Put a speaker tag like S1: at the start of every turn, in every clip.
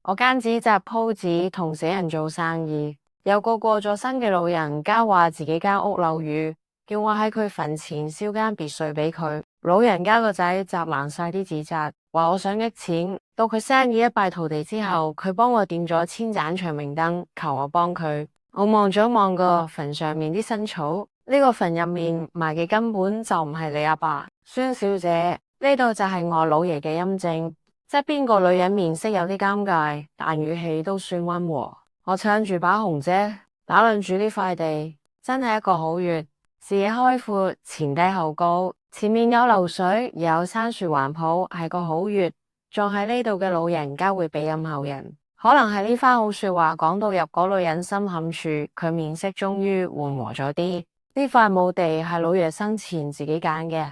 S1: 我間紙紮鋪子同死人做生意，有個過咗身嘅老人家話自己間屋漏雨，叫我喺佢墳前燒間別墅俾佢。老人家個仔紮爛晒啲紙紮，話我想益錢。到佢生意一敗塗地之後，佢幫我點咗千盞長明燈，求我幫佢。我望咗望個墳上面啲新草，呢個墳入面埋嘅根本就唔係你阿爸，孫小姐。呢度就係我老爺嘅陰證。側邊個女人面色有啲尷尬，但語氣都算溫和。我撐住把紅遮，打量住呢塊地，真係一個好穴，視野開闊，前低後高，前面有流水，又有山樹環抱，係個好穴。葬喺呢度嘅老人家會庇蔭後人。可能係呢番好說話講到入嗰女人心坎處，佢面色終於緩和咗啲。呢塊墓地係老爺生前自己揀嘅。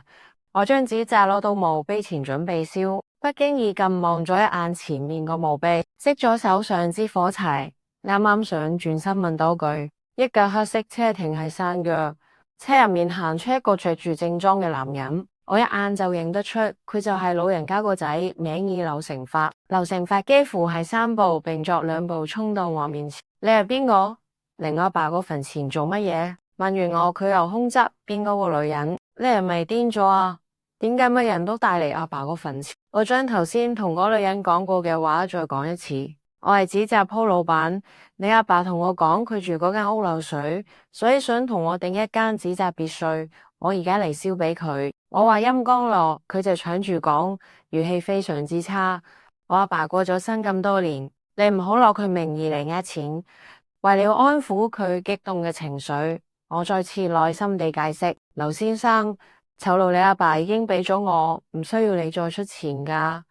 S1: 我將紙紮攞到墓碑前準備燒，不經意咁望咗一眼前面個墓碑，熄咗手上支火柴，啱啱想轉身問多句，一架黑色車停喺山腳，車入面行出一個着住正裝嘅男人，我一眼就認得出佢就係老人家個仔，名叫劉成發。劉成發幾乎係三步並作兩步衝到我面前，你係邊個？嚟我阿爸個墳前做乜嘢？問完我，佢又空側邊嗰個女人，你係咪癲咗啊？點解乜人都帶嚟阿爸個墳前？我將頭先同嗰女人講過嘅話再講一次。我係紙紮鋪老闆，你阿爸同我講佢住嗰間屋漏水，所以想同我訂一間紙紮別墅。我而家嚟燒俾佢。我話陰公咯，佢就搶住講，語氣非常之差。我阿爸過咗身咁多年，你唔好攞佢名義嚟呃錢。為了安撫佢激動嘅情緒，我再次耐心地解釋，劉先生。酬勞你阿爸已經俾咗我，唔需要你再出錢噶。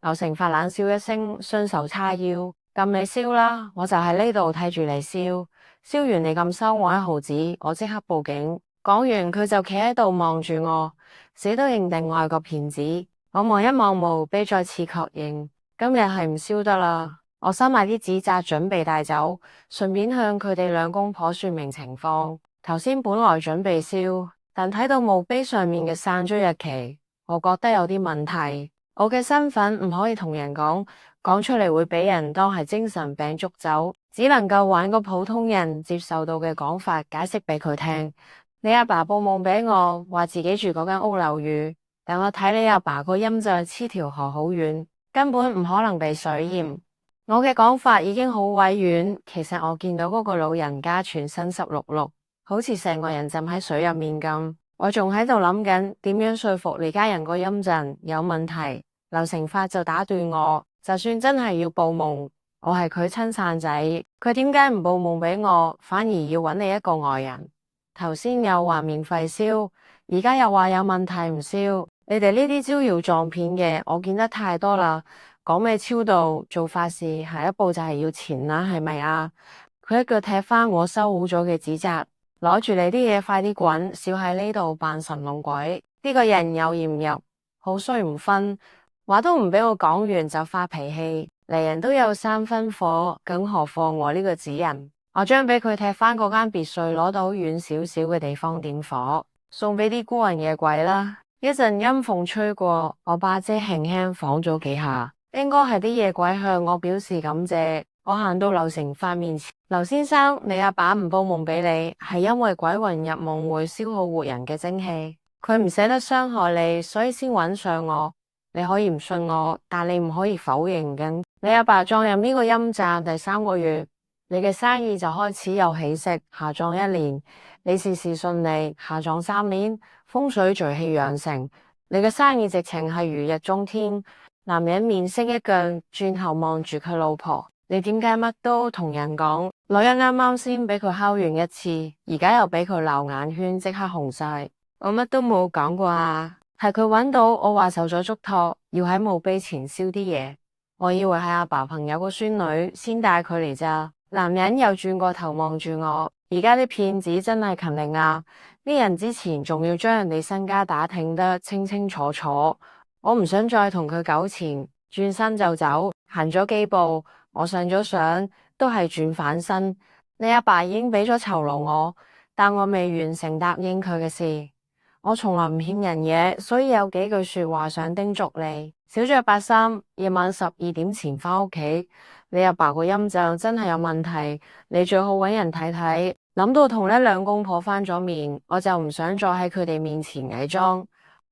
S1: 劉成發冷笑一聲，雙手叉腰，咁你燒啦，我就喺呢度睇住你燒。燒完你咁收我一毫子，我即刻報警。講完佢就企喺度望住我，死都認定我係個騙子。我望一望墓碑，再次確認今日係唔燒得啦。我收埋啲紙紮準備帶走，順便向佢哋兩公婆說明情況。頭先本來準備燒。但睇到墓碑上面嘅散追日期，我覺得有啲問題。我嘅身份唔可以同人講，講出嚟會俾人當係精神病捉走，只能夠揾個普通人接受到嘅講法解釋俾佢聽。你阿爸報夢俾我，話自己住嗰間屋漏雨，但我睇你阿爸個陰就黐條河好遠，根本唔可能被水淹。我嘅講法已經好委婉，其實我見到嗰個老人家全身濕漉漉。好似成個人浸喺水入面咁，我仲喺度諗緊點樣說服你家人個陰陣有問題。劉成發就打斷我，就算真係要報夢，我係佢親生仔，佢點解唔報夢俾我，反而要揾你一個外人？頭先又話免費燒，而家又話有問題唔燒，你哋呢啲招搖撞騙嘅，我見得太多啦。講咩超度做法事，下一步就係要錢啦，係咪啊？佢一腳踢翻我收好咗嘅紙紮。攞住你啲嘢，快啲滾！少喺呢度扮神弄鬼，呢個人有嫌入，好衰唔分，話都唔俾我講完就發脾氣。嚟人都有三分火，更何況我呢個紙人？我將俾佢踢返嗰間別墅，攞到遠少少嘅地方點火，送俾啲孤魂野鬼啦。一陣陰風吹過，我把遮輕輕晃咗幾下，應該係啲野鬼向我表示感謝。我行到劉成發面前，劉先生，你阿爸唔報夢俾你，係因為鬼魂入夢會消耗活人嘅精氣，佢唔捨得傷害你，所以先揾上我。你可以唔信我，但你唔可以否認緊。你阿爸葬入呢個陰宅第3個月，你嘅生意就開始有起色。下葬1年，你事事順利；下葬3年，風水聚氣養成，你嘅生意直情係如日中天。男人面色一僵，轉頭望住佢老婆。你點解乜都同人講？女人啱啱先俾佢敲完一次，而家又俾佢鬧眼圈，即刻紅晒。我乜都冇講過啊，係佢揾到我話受咗囑託，要喺墓碑前燒啲嘢。我以為係阿爸朋友個孫女，先帶佢嚟咋。男人又轉過頭望住我，而家啲騙子真係勤力啊！呢人之前仲要將人哋身家打聽得清清楚楚。我唔想再同佢糾纏，轉身就走，行咗幾步。我上咗相，都係轉反身。你阿爸已經俾咗酬勞我，但我未完成答應佢嘅事。我從來唔欠人嘢，所以有幾句說話想叮囑你：少着白衫，夜晚12點前返屋企。你阿爸個音就真係有問題，你最好搵人睇睇。諗到同呢兩公婆翻咗面，我就唔想再喺佢哋面前偽裝。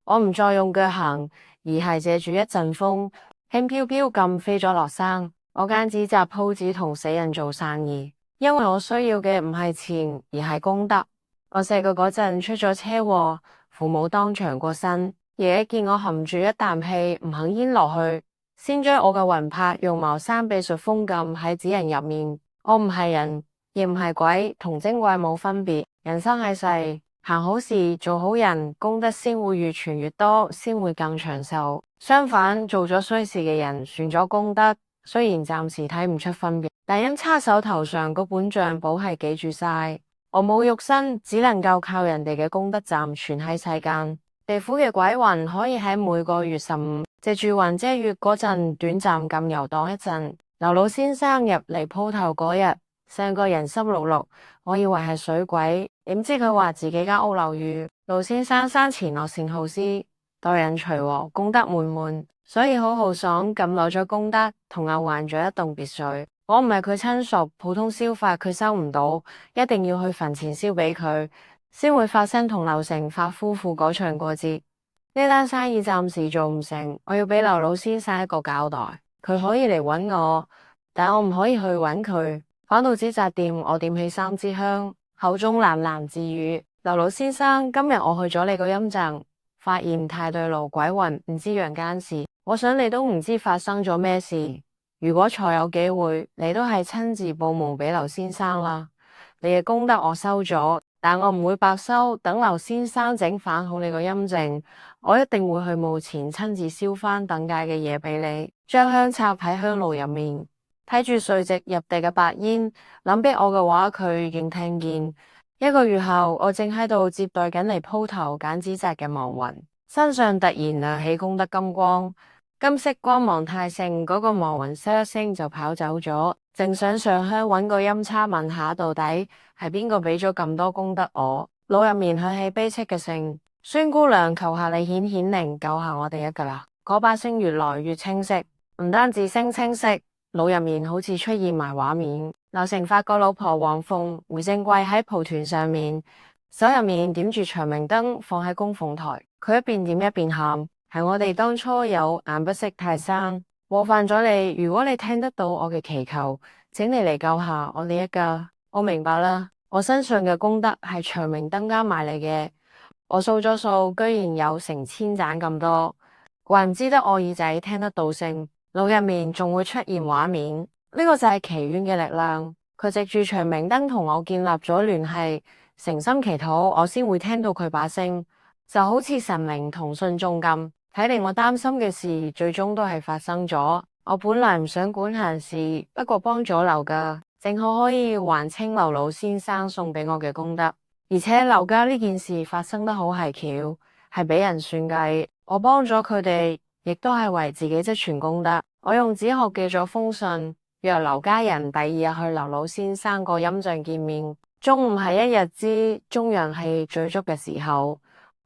S1: 我唔再用腳行，而係借住一陣風，輕飄飄咁飛咗落山。我間紙紮鋪子同死人做生意，因為我需要嘅唔係錢，而係功德。我細個嗰陣出咗車禍，父母當場過身。爺爺見我含住一啖氣唔肯咽落去，先將我嘅魂魄用茅山秘術封禁喺紙人入面。我唔係人，亦唔係鬼，同精怪冇分別。人生喺世，行好事，做好人，功德先會越傳越多，先會更長壽。相反，做咗衰事嘅人，傳咗功德，雖然暫時睇唔出分別，但因叉手頭上嗰本賬簿係記住晒。我冇肉身，只能夠靠人哋嘅功德暫存喺世間。地府嘅鬼魂可以喺每個月15借住雲遮月嗰陣短暫咁遊蕩一陣。劉老先生入嚟鋪頭嗰日，成個人濕漉漉，我以為係水鬼，點知佢話自己間屋漏雨。盧先生生前樂善好施，待人隨和，功德滿滿，所以好豪爽咁攞咗功德同我還咗一棟別墅。我唔係佢親屬，普通燒法佢收唔到，一定要去墳前燒俾佢，先會發生同劉成發夫婦嗰場過節。呢單生意暫時做唔成，我要俾劉老先生一個交代。佢可以嚟搵我，但我唔可以去搵佢。返到紙紮店，我點起3支香，口中喃喃自語：劉老先生，今日我去咗你個陰陣，發現太對路，鬼魂唔知陽間事。我想你都唔知發生咗咩事。如果再有機會，你都係親自報夢俾劉先生啦。你嘅功德我收咗，但我唔會白收。等劉先生整返好你個陰症，我一定會去墓前親自燒返等界嘅嘢俾你，將香插喺香爐入面，睇住垂直入地嘅白煙，諗俾我嘅話佢已經聽見。1個月後，我正喺度接待緊嚟鋪頭揀紙紮嘅亡魂，身上突然亮起功德金光。金色光芒太盛，嗰個亡魂嘶一聲就跑走咗。正想上香揾個陰差問下到底係邊個俾咗咁多功德我，腦入面響起悲戚嘅聲：孫姑娘，求下你顯顯靈，救下我哋一噶啦！嗰把聲越來越清晰，唔單止聲清晰，腦入面好似出現埋畫面。劉成發個老婆黃鳳回正跪喺蒲團上面，手入面點住長明燈放喺供奉台，佢一邊點一邊喊。係我哋當初有眼不識泰山，禍犯咗你。如果你聽得到我嘅祈求，請你嚟救下我哋一家。我明白啦，我身上嘅功德係長明燈加埋嚟嘅。我數咗數，居然有成千盞咁多，怪唔知得我耳仔聽得到聲，腦入面仲會出現畫面。呢個就係祈願嘅力量，佢藉住長明燈同我建立咗聯繫，誠心祈禱，我先會聽到佢把聲，就好似神明同信眾咁。睇嚟我擔心嘅事最終都係發生咗。我本來唔想管閒事，不過幫咗劉家，正好可以還清劉老先生送俾我嘅功德。而且劉家呢件事發生得好係巧，係俾人算計，我幫咗佢哋，亦都係為自己積存功德。我用紙鶴寄咗封信，約劉家人第2日去劉老先生個陰象見面。中午係一日之中陽氣最足嘅時候，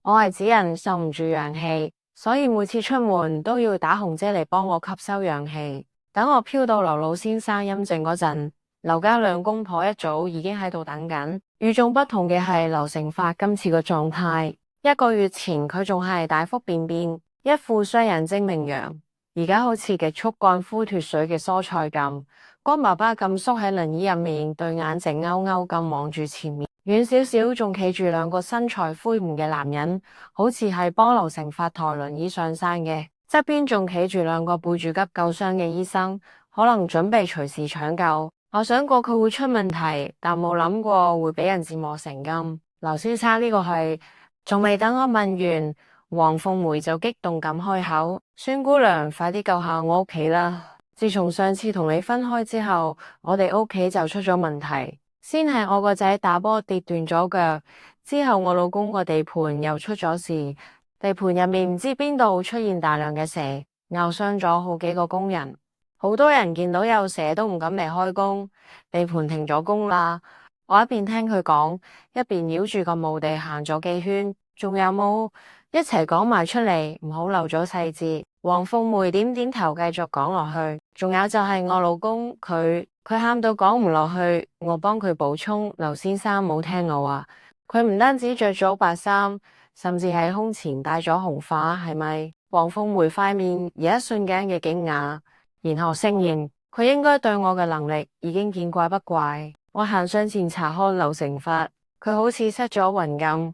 S1: 我係紙人受唔住陽氣，所以每次出門都要打紅遮嚟幫我吸收陽氣。等我飄到劉老先生陰症嗰陣，劉家兩公婆一早已經喺度等緊。與眾不同嘅係劉成發今次個狀態，1個月前佢仲係大腹便便，一副雙人精明樣，而家好似極速乾枯脫水嘅蔬菜咁，光爸爸咁縮喺輪椅入面，對眼直勾勾咁望住前面。遠少少仲企住2個身材魁梧嘅男人，好似係幫劉成發抬輪椅上山嘅。側邊仲企住2個背住急救箱嘅醫生，可能準備隨時搶救。我想過佢會出問題，但冇諗過會俾人折磨成咁。劉先生呢個係，仲未等我問完，黃鳳梅就激動咁開口：孫姑娘，快啲救下我屋企啦！自從上次同你分開之後，我哋屋企就出咗問題。先係我個仔打波跌斷咗腳，之後我老公個地盤又出咗事，地盤入面唔知邊度出現大量嘅蛇，咬傷咗好幾個工人。好多人見到有蛇都唔敢嚟開工，地盤停咗工啦。我一邊聽佢講，一邊繞住個墓地行咗幾圈，仲有冇一齊講埋出嚟，唔好漏咗細節。黃鳳梅點點頭，繼續講落去。仲有就係我老公，佢喊到講唔落去，我幫佢補充，劉先生冇聽我話，佢唔單止着咗白衫，甚至喺胸前戴咗紅花，係咪？黃鳳梅塊面有一瞬間嘅驚訝，然後承認佢應該對我嘅能力已經見怪不怪。我行上前查看劉成發，佢好似失咗魂咁，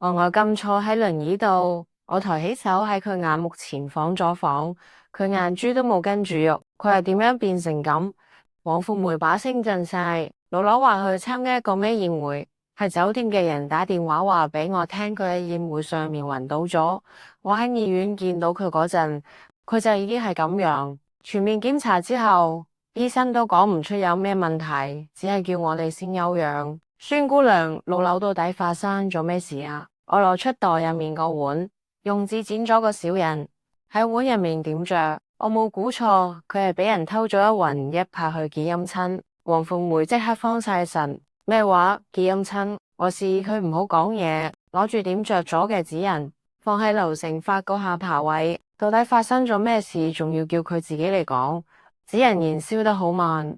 S1: 呆呆咁坐喺輪椅度。我抬起手喺佢眼目前晃咗晃，佢眼珠都冇跟住喐，佢係點樣變成咁？黃鳳梅把聲震晒，老劉話去參加一個咩宴會，係酒店嘅人打電話話俾我聽，佢喺宴會上面暈倒咗。我喺醫院見到佢嗰陣，佢就已經係咁樣。全面檢查之後，醫生都講唔出有咩問題，只係叫我哋先休養。孫姑娘，老劉到底發生咗咩事啊？我攞出袋入面個碗，用紙剪咗個小人喺碗入面點着。我冇估錯，佢係俾人偷咗一魂一魄去結姻親。黃鳳梅即刻慌晒神，咩話結姻親？我示意佢唔好講嘢，攞住點着咗嘅紙人放喺劉成發個下巴位。到底發生咗咩事，仲要叫佢自己嚟講？紙人燃燒得好慢，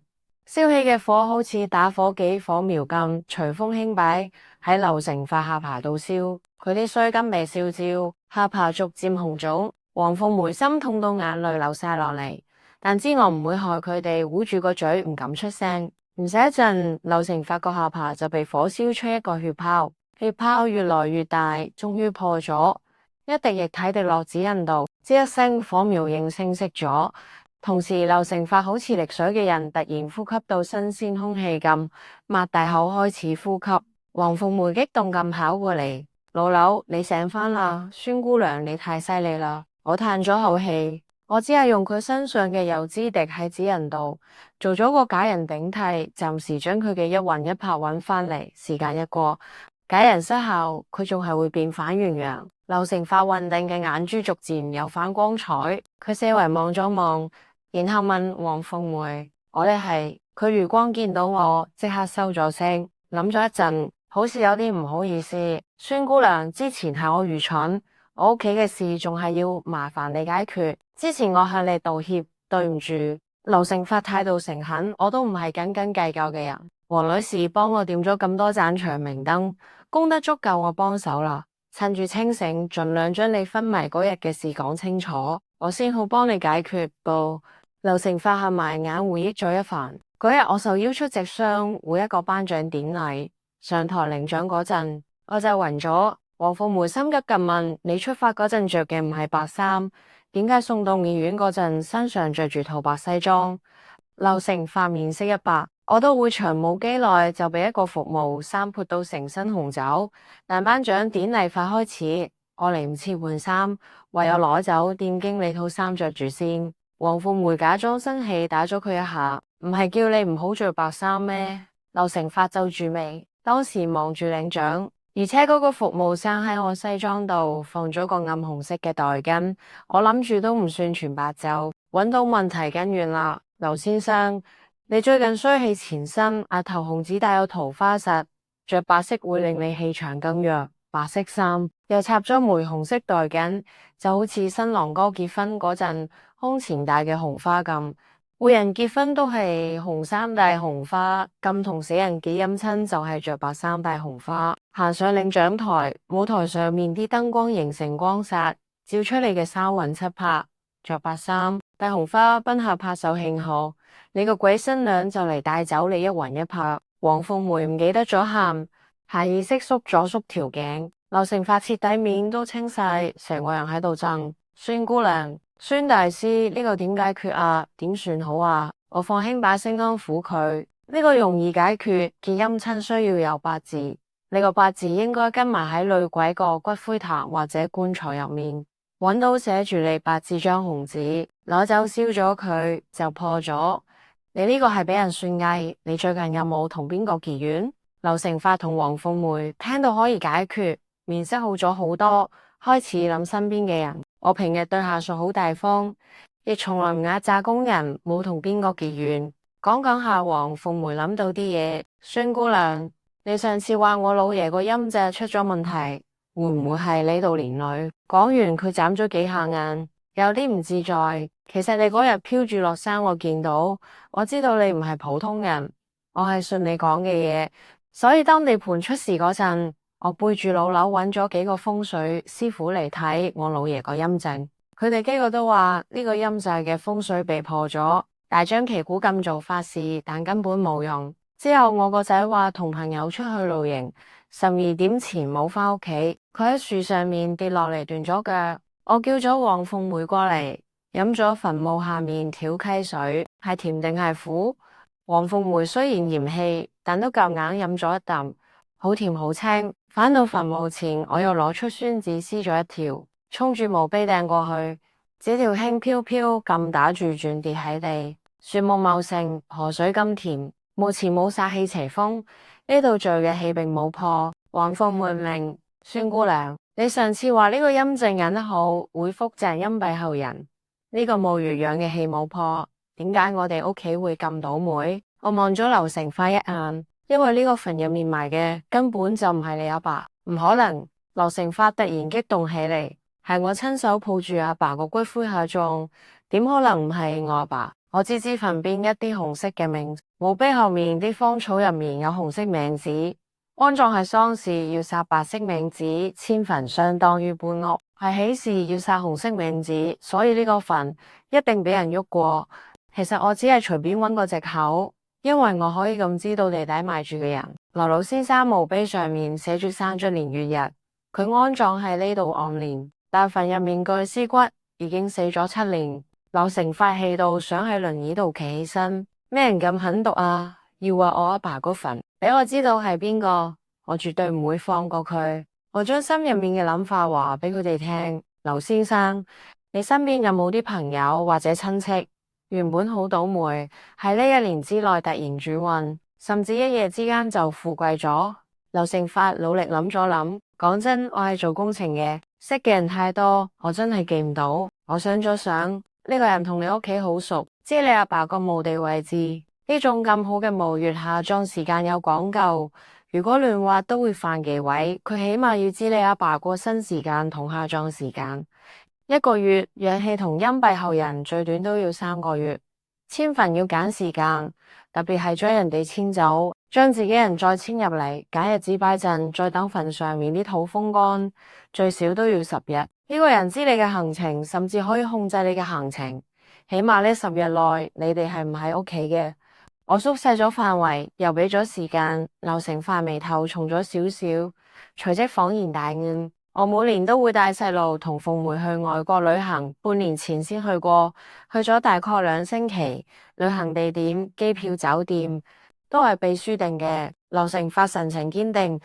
S1: 燒起嘅火好似打火機火苗咁，隨風輕擺喺劉成發下巴度燒。佢啲鬚根未燒焦，下巴逐漸紅腫。黃鳳梅心痛到眼淚流晒落嚟，但知我唔會害佢哋，捂住個嘴唔敢出聲。唔使一陣，劉成發個下巴就被火燒出一個血泡，血泡越來越大，終於破咗。一滴液體滴落紙人度，吱一聲，火苗應聲熄咗。同時，劉成發好似溺水嘅人，突然呼吸到新鮮空氣咁，擘大口開始呼吸。黃鳳梅激動咁跑過嚟，老劉，你醒返啦！孫姑娘，你太犀利啦！我嘆咗口氣，我只係用佢身上嘅油脂滴喺紙人度，做咗個假人頂替，暫時將佢嘅一魂一魄揾返嚟。時間一過，假人失效，佢仲係會變反原樣。劉成發穩定嘅眼珠逐漸有返光彩，佢四圍望咗望，然後問黃鳳梅：我哋係？佢餘光見到我，即刻收咗聲，諗咗一陣，好似有啲唔好意思。孫姑娘，之前係我愚蠢，我屋企嘅事仲係要麻煩你解決。之前我向你道歉，對唔住。劉成發態度誠懇，我都唔係斤斤計較嘅人。黃女士幫我點咗咁多盞長明燈，功德足夠我幫手啦。趁住清醒，盡量將你昏迷嗰日嘅事講清楚，我先好幫你解決噃。劉成發合埋眼回憶咗一番。嗰日我受邀出席商會一個頒獎典禮，上台領獎嗰陣，我就暈咗。黃鳳梅心急咁問：你出發嗰陣着嘅唔係白衫，點解送到醫院嗰陣身上着住套白西裝？劉成發面色一白，我到會場冇幾耐就俾一個服務生潑到成身紅酒，但頒獎典禮快開始，我嚟唔切換衫，唯有攞走店經理套衫着住先。黃鳳梅假裝生氣打咗佢一下，唔係叫你唔好着白衫咩？劉成發皺住眉，當時望住領獎，而且嗰個服務生喺我西裝度放咗個暗紅色嘅袋巾，我諗住都唔算全白晝，揾到問題根源啦。劉先生，你最近衰氣纏身，額頭紅指帶有桃花實，着白色會令你氣場更弱。白色衫又插咗玫紅色袋巾，就好似新郎哥結婚嗰陣胸前戴嘅紅花咁。會人結婚都係紅衫戴紅花，咁同死人結姻親就係着白衫戴紅花。行上領獎台，舞台上面啲燈光形成光煞，照出你嘅三魂七魄。着白衫戴紅花，賓客拍手慶賀，你個鬼新娘就嚟帶走你一魂一魄。黃鳳梅唔記得咗喊，下意識縮咗縮條頸。劉成發徹底面都青晒，成個人喺度震。孫姑娘，孫大師，呢個點解決啊？點算好啊？我放輕把聲安撫佢，呢個容易解決，結姻親需要有八字，你個八字應該跟埋喺女鬼個骨灰壇或者棺材入面，揾到寫住你八字張紅紙，攞走燒咗佢就破咗。你呢個係俾人算計，你最近有冇同邊個結怨？劉成發同黃鳳梅聽到可以解決，面色好咗好多，開始諗身邊嘅人。我平日對下屬好大方，亦從來唔壓榨工人，冇同邊個結怨。講講下，黃鳳梅諗到啲嘢。孫姑娘，你上次話我老爺個陰脊出咗問題，會唔會係呢度連累？講完佢眨咗幾下眼，有啲唔自在。其實你嗰日飄住落山，我見到，我知道你唔係普通人，我係信你講嘅嘢，所以當地盤出事嗰陣，我背住老樓揾咗幾個風水師傅嚟睇我老爺個陰症，佢哋幾個都話呢個陰宅嘅風水被破咗，大張旗鼓咁做法事，但根本冇用。之後我個仔話同朋友出去露營，12點前冇返屋企，佢喺樹上面跌落嚟斷咗腳，我叫咗黃鳳梅過嚟，飲咗墳墓下面條溪水，係甜定係苦？黃鳳梅雖然嫌棄，但都夾硬飲咗一啖，好甜好清。返到墳墓前，我又攞出宣紙撕咗一條，衝住墓碑掟過去，紙條輕飄飄咁打住轉跌喺地。樹木茂盛，河水甘甜。墓前冇煞氣邪風，呢度聚嘅氣並冇破。黃鳳梅明，孫姑娘，你上次話呢個陰症引得好，會福澤陰蔽後人。呢個墓穴養嘅氣冇破，點解我哋屋企會咁倒霉？我望咗劉成發一眼，因為呢個墳入面埋嘅根本就唔係你阿爸，唔可能。劉成發突然激動起嚟，係我親手抱住阿爸個骨灰下葬，點可能唔係我阿爸？我指指墳邊一啲紅色嘅名，墓碑後面啲荒草入面有紅色冥紙。安葬係喪事要撒白色冥紙，遷墳相當於搬屋，係喜事要撒紅色冥紙，所以呢個墳一定俾人喐過。其實我只係隨便揾個藉口，因為我可以咁知道地底埋住嘅人。劉老先生墓碑上面寫住生卒年月日，佢安葬喺呢度按年，但墳入面個屍骨已經死咗7年。劉成發氣到想喺輪椅度企起身，咩人咁狠毒啊？要話我阿爸個墳俾我知道係邊個，我絕對唔會放過佢。我將心入面嘅諗法話俾佢哋聽。劉先生，你身邊有冇啲朋友或者親戚原本好倒霉，喺呢1年之內突然轉運，甚至一夜之間就富貴咗？劉成發努力諗咗諗，講真，我係做工程嘅，識嘅人太多，我真係記唔到。我想咗想。呢個人同你屋企好熟，知你阿爸個墓地位置，呢種咁好嘅墓穴下葬時間有講究，如果亂挖都會犯忌諱，佢起碼要知你阿爸過身時間同下葬時間。1個月養氣同陰蔽後人最短都要3個月。遷墳要揀時間，特別係將人哋遷走，將自己人再遷入嚟，揀日子擺陣，再等墳上面啲土風乾，最少都要10日。呢個人知你嘅行程，甚至可以控制你嘅行程，起碼呢10日內你哋係唔喺屋企嘅。我縮細咗範圍，又俾咗時間。劉成發眉頭重咗少少，隨即恍然大悟。我每年都會帶細路同鳳梅去外國旅行，半年前先去過，去咗大概2星期。旅行地點、機票、酒店都係秘書定嘅。劉成發神情堅定，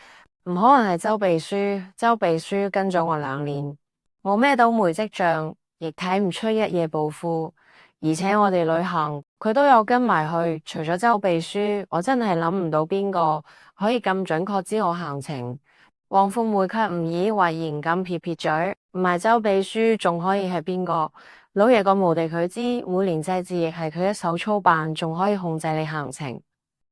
S1: 唔可能係周秘書。周秘書跟咗我2年。冇咩倒霉跡象，亦睇唔出一夜暴富，而且我哋旅行佢都有跟埋去。除咗周秘書，我真係諗唔到邊個可以咁準確知我行程。黃鳳梅卻唔以為然咁撇撇嘴，唔係周秘書仲可以係邊個？老爺個墓地佢知，每年祭祀亦係佢一手操辦，仲可以控制你行程。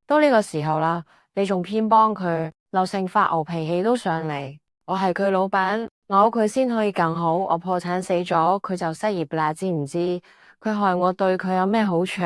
S1: 都呢個時候啦，你仲偏幫佢？劉成發牛脾氣都上嚟，我係佢老闆。我佢先可以更好，我破產死咗，佢就失業啦，知唔知？佢害我對佢有咩好處？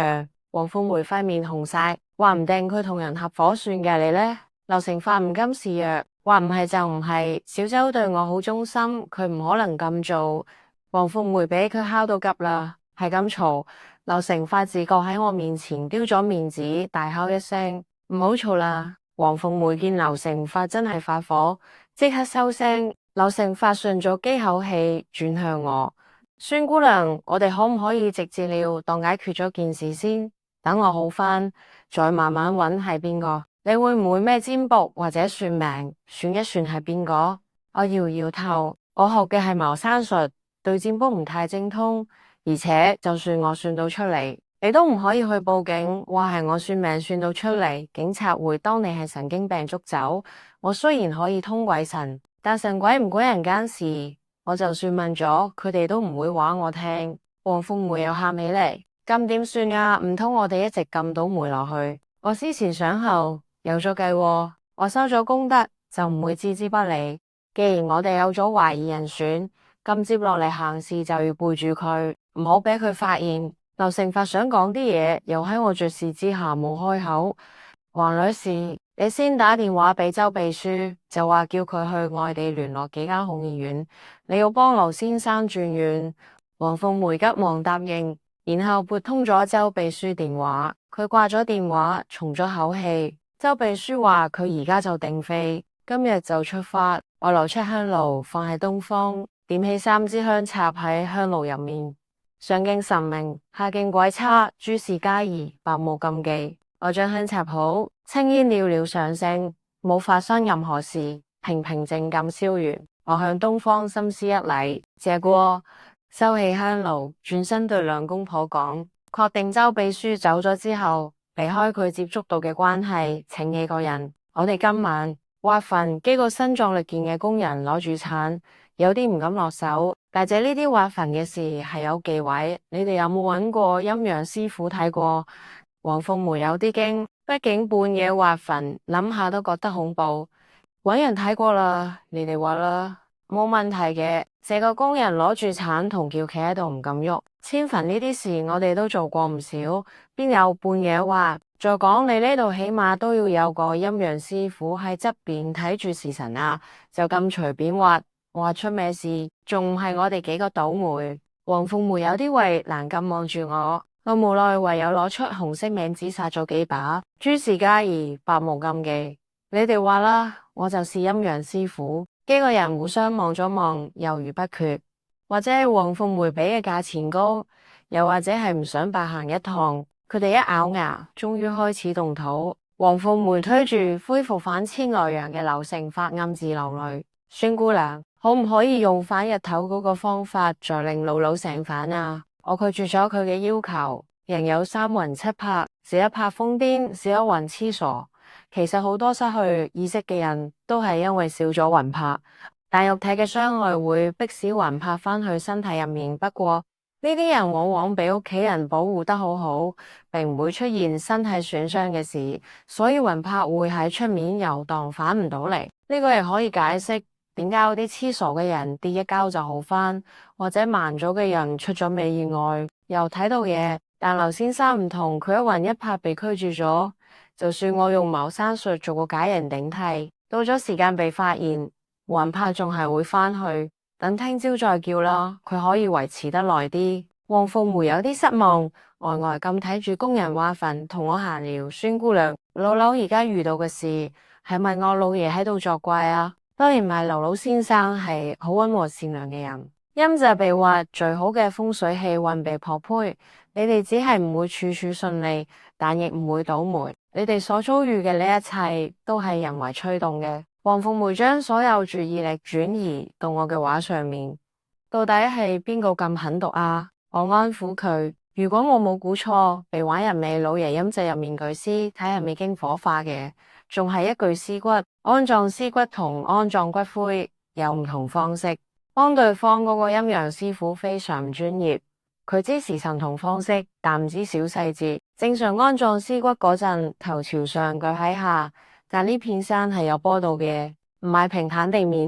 S1: 黃鳳梅塊面紅晒，話唔定佢同人合夥算嘅，你呢？劉成發唔甘示弱，話唔係就唔係。小周對我好忠心，佢唔可能咁做。黃鳳梅俾佢敲到急啦，係咁嘈。劉成發自覺喺我面前丟咗面子，大喊一聲：唔好嘈啦！黃鳳梅見劉成發真係發火，即刻收聲。劉成發順咗機口氣，轉向我：孫姑娘，我哋可唔可以直接了當解決咗件事先？等我好返，再慢慢揾係邊個？你會唔會咩占卜或者算命，算一算係邊個？我搖搖頭，我學嘅係茅山術，對占卜唔太精通，而且就算我算到出嚟，你都唔可以去報警，話係我算命算到出嚟，警察會當你係神經病捉走。我雖然可以通鬼神，但神鬼唔關人間事，我就算問咗，佢哋都唔會話我聽。黃鳳梅又喊起嚟，咁點算啊？唔通我哋一直咁倒霉落去？我思前想後，有咗計喎，我收咗功德就唔會置之不理。既然我哋有咗懷疑人選，咁接落嚟行事就要背住佢，唔好俾佢發現。劉成發想講啲嘢，又喺我注視之下冇開口。黃女士，你先打電話俾周秘書，就話叫佢去外地聯絡幾間控醫院，你要幫劉先生轉院。黃鳳梅急忙答應，然後撥通咗周秘書電話。佢掛咗電話，鬆咗口氣。周秘書話佢而家就訂飛，今日就出發。我留出香爐放喺東方，點起3支香插喺香爐入面。上敬神明，下敬鬼差，諸事皆宜，百無禁忌。我將香插好，青煙裊裊上升，冇發生任何事，平平靜咁燒完。我向東方深施一禮，謝過，收起香爐，轉身對兩公婆講，確定周秘書走咗之後，離開佢接觸到嘅關係，請幾個人，我哋今晚挖墳，幾個身壯力健嘅工人攞住鏟，有啲唔敢落手。大姐，呢啲挖墳嘅事係有忌諱，你哋有冇揾過陰陽師傅睇過？黃鳳梅有啲驚，畢竟半夜挖墳，諗下都覺得恐怖。揾人睇過啦，你哋話啦，冇問題嘅。4個工人攞住鏟同轎企喺度唔敢喐。遷墳呢啲事我哋都做過唔少，邊有半夜挖？再講你呢度起碼都要有個陰陽師傅喺側邊睇住時辰啊，就咁隨便挖，挖出咩事？仲唔係我哋幾個倒霉？黃鳳梅有啲為難咁望住我。我無奈唯有攞出紅色冥紙殺咗幾把，諸事皆宜，百無禁忌。你哋話啦，我就是陰陽師傅。幾個人互相望咗望，猶豫不決。或者係黃鳳梅俾嘅價錢高，又或者係唔想白行一趟。佢哋一咬牙，終於開始動土。黃鳳梅推住恢復反千外陽嘅劉成發暗自流淚。孫姑娘，可唔可以用返日頭嗰個方法，再令老老醒返啊？我拒絕咗佢嘅要求。人有三魂七魄，少一魄瘋癲，少一魂痴傻。其實好多失去意識嘅人都係因為少咗魂魄，但肉體嘅傷害會迫使魂魄返去身體入面。不過呢啲人往往俾屋企人保護得好好，並唔會出現身體損傷嘅事，所以魂魄會喺出面遊蕩，返唔到嚟。呢個亦可以解釋點解有啲痴傻嘅人跌一跤就好返，或者盲咗嘅人出咗咩意外又睇到嘢。但劉先生唔同，佢一魂一魄被驅住咗，就算我用茅山術做個假人頂替，到咗時間被發現，魂魄仲係會返去。等聽朝再叫啦，佢可以維持得耐啲。黃鳳梅有啲失望，呆呆咁睇住工人挖墳，同我閒聊。孫姑娘，老劉而家遇到嘅事係咪我老爺喺度作怪啊？當然唔係，劉老先生係好溫和善良嘅人。陰就被挖，最好嘅風水氣運被破胚。你哋只係唔會處處順利，但亦唔會倒霉。你哋所遭遇嘅呢一切都係人為催動嘅。黃鳳梅將所有注意力轉移到我嘅話上面。到底係邊個咁狠毒啊？我安撫佢，如果我冇估錯，被玩人尾老爺陰就入面具屍體係未經火化嘅，仲係一具屍骨。安葬屍骨同安葬骨灰有唔同方式。幫對方嗰個陰陽師傅非常唔專業。佢知時辰同方式，但唔知小細節。正常安葬屍骨嗰陣，頭朝上，腳喺下，但呢片山係有坡度嘅，唔係平坦地面。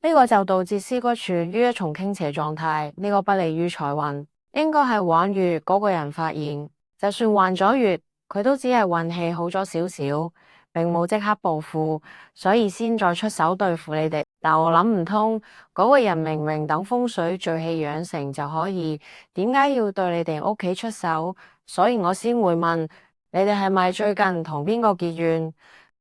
S1: 呢個就導致屍骨處於一重傾斜狀態，呢個不利於財運。應該係玩月嗰個人發現，就算還咗月，佢都只係運氣好咗少少，並冇即刻暴富，所以先再出手對付你哋。但我諗唔通，嗰個人明明等風水聚氣養成就可以，點解要對你哋屋企出手？所以我先會問你哋係咪最近同邊個結怨？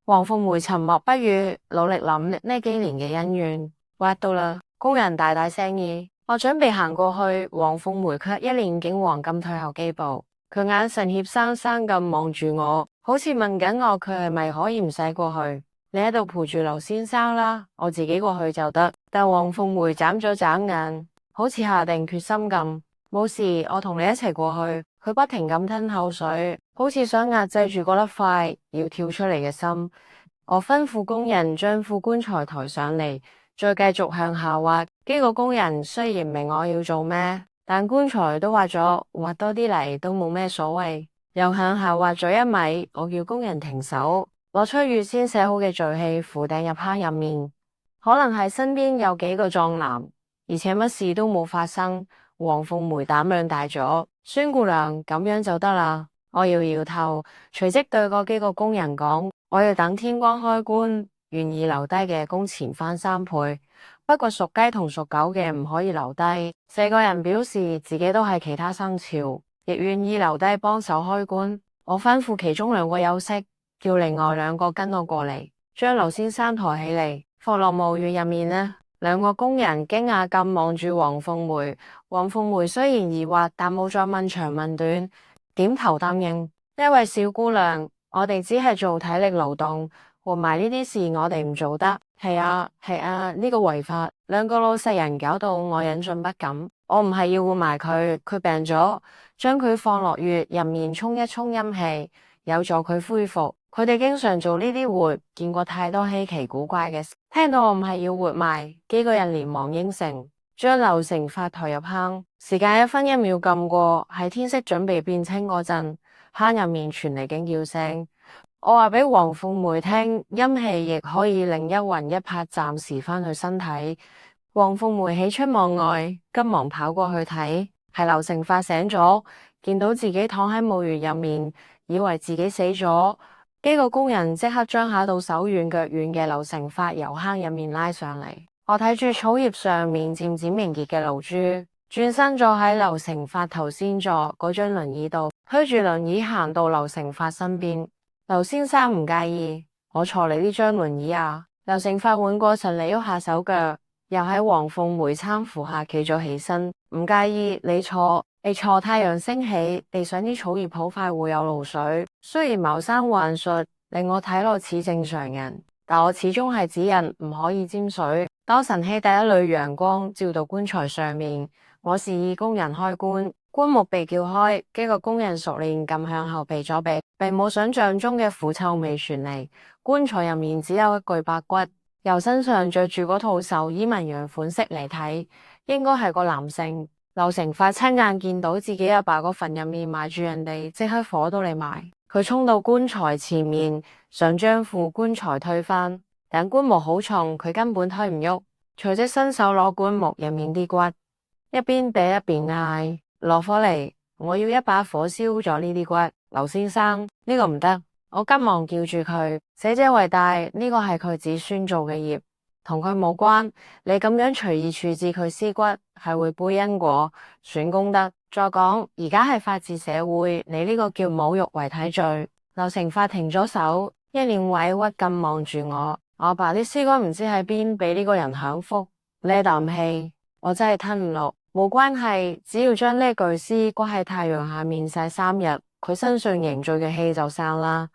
S1: 黃鳳梅沉默不語，努力諗呢幾年嘅恩怨。挖到啦，工人大大聲議。我準備行過去，黃鳳梅卻一臉驚惶咁退後幾步，佢眼神怯生生咁望住我，好似問緊我佢係咪可以唔使過去。你喺度陪住劉先生啦，我自己過去就得。但黃鳳梅眨咗眨眼，好似下定決心咁。冇事，我同你一齊過去。佢不停咁吞口水，好似想壓制住嗰粒塊要跳出嚟嘅心。我吩咐工人將副棺材抬上嚟，再繼續向下挖。幾個工人雖然唔明我要做咩，但棺材都挖咗，挖多啲嚟都冇咩所謂。又向下挖咗1米，我叫工人停手。攞出預先寫好嘅序氣，扶掟入坑入面。可能係身邊有幾個壯男，而且乜事都冇發生。黃鳳梅膽量大咗，孫姑娘咁樣就得啦。我搖搖頭，隨即對嗰幾個工人講：我要等天光開棺，願意留低嘅工錢翻3倍。不過屬雞同屬狗嘅唔可以留低。4個人表示自己都係其他生肖，亦願意留低幫手開棺。我吩咐其中2個休息，叫另外2個跟我過嚟，將劉先生抬起嚟，放落墓穴入面呢。2個工人驚訝咁望住黃鳳梅。黃鳳梅雖然疑惑，但冇再問長問短，點頭答應。呢位小姑娘，我哋只係做體力勞動，活埋呢啲事我哋唔做得。係啊，呢個違法。2個老實人搞到我忍俊不禁。我唔係要活埋佢，佢病咗，將佢放落穴入面沖一沖陰氣，有助佢恢復。佢哋經常做呢啲活，見過太多稀奇古怪嘅事。聽到我唔係要活埋，幾個人連忙應承，將劉成發抬入坑。時間1分1秒咁過，喺天色準備變清嗰陣，坑入面傳嚟驚叫聲。我話俾黃鳳梅聽，陰氣亦可以令一魂一魄暫時翻去身體。黃鳳梅喜出望外，急忙跑過去睇，係劉成發醒咗，見到自己躺喺墓穴入面，以為自己死咗。幾個工人即刻將嚇到手軟腳軟嘅劉成發由坑入面拉上嚟。我睇住草葉上面漸漸凝結嘅露珠，轉身坐喺劉成發頭先座嗰張輪椅度，推住輪椅行到劉成發身邊。劉先生唔介意我坐你呢張輪椅啊？劉成發緩過神嚟，喐下手腳，又喺黃鳳梅攙扶下企咗起身。唔介意，你坐。太陽升起，地上啲草葉好快會有露水。雖然茅山幻術令我睇落似正常人，但我始終係指人唔可以沾水。當晨曦第一縷陽光照到棺材上面，我示意工人開棺，棺木被撬開，幾個工人熟練咁向後避咗避，並冇想象中嘅腐臭味傳嚟。棺材入面只有一具白骨，由身上着住嗰套壽衣紋樣款式嚟睇，應該係個男性。劉成發親眼見到自己阿爸個墳入面埋住人哋，即刻火都嚟埋。佢衝到棺材前面，想將副棺材推翻，但棺木好重，佢根本推唔喐。隨即伸手攞棺木入面啲骨，一邊掟一邊嗌：落火嚟！我要一把火燒咗呢啲骨。劉先生，呢個唔得！我急忙叫住佢：死者為大，呢個係佢子孫做嘅業，同佢冇關。你咁樣隨意處置佢屍骨，係會背因果、損功德。再講，而家係法治社會，你呢個叫侮辱遺體罪。劉成發停咗手，一臉委屈咁望住我。我阿爸啲屍骨唔知喺邊俾呢個人享福，呢啖氣我真係吞唔落。冇關係，只要將呢具屍骨喺太陽下面曬3日，佢身上凝聚嘅氣就散啦。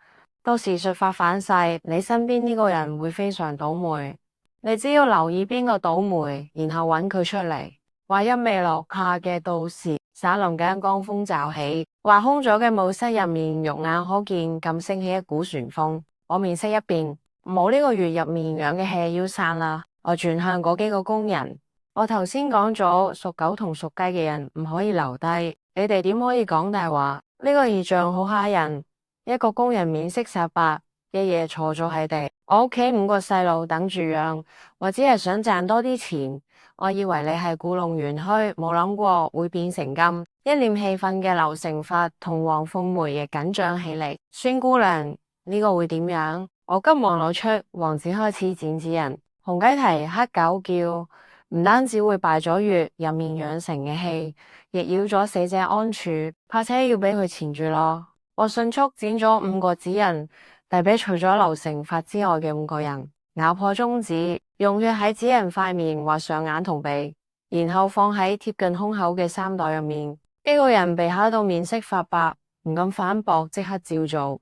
S1: 到時術法反噬，你身邊呢個人會非常倒霉。你只要留意邊個倒霉，然後揾佢出嚟。話音未落下嘅到時，灑林間江風驟起，劃空咗嘅墓室入面，肉眼可見咁升起一股旋風。我面色一變，冇呢個月入面養嘅氣要散啦。我轉向嗰幾個工人，我頭先講咗屬狗同屬雞嘅人唔可以留低，你哋點可以講大話？呢個異象好嚇人。一個工人面色煞白，一夜坐咗喺地。我屋企5個細路等住養，我只係想賺多啲錢。我以為你係故弄玄虛，冇諗過會變成咁。一臉氣憤嘅劉成發同黃鳳梅亦緊張起嚟。孫姑娘，呢個會點樣？我急忙攞出黃紙開始剪紙人。紅雞啼，黑狗叫，唔單止會敗咗穴入面養成嘅氣，亦擾咗死者安處，怕且要俾佢纏住咯。我迅速剪咗5個紙人，遞俾除咗劉成發之外嘅5個人，咬破中指，用血喺紙人塊面畫上眼同鼻，然後放喺貼近胸口嘅衫袋入面。幾個人被嚇到面色發白，唔敢反駁，即刻照做。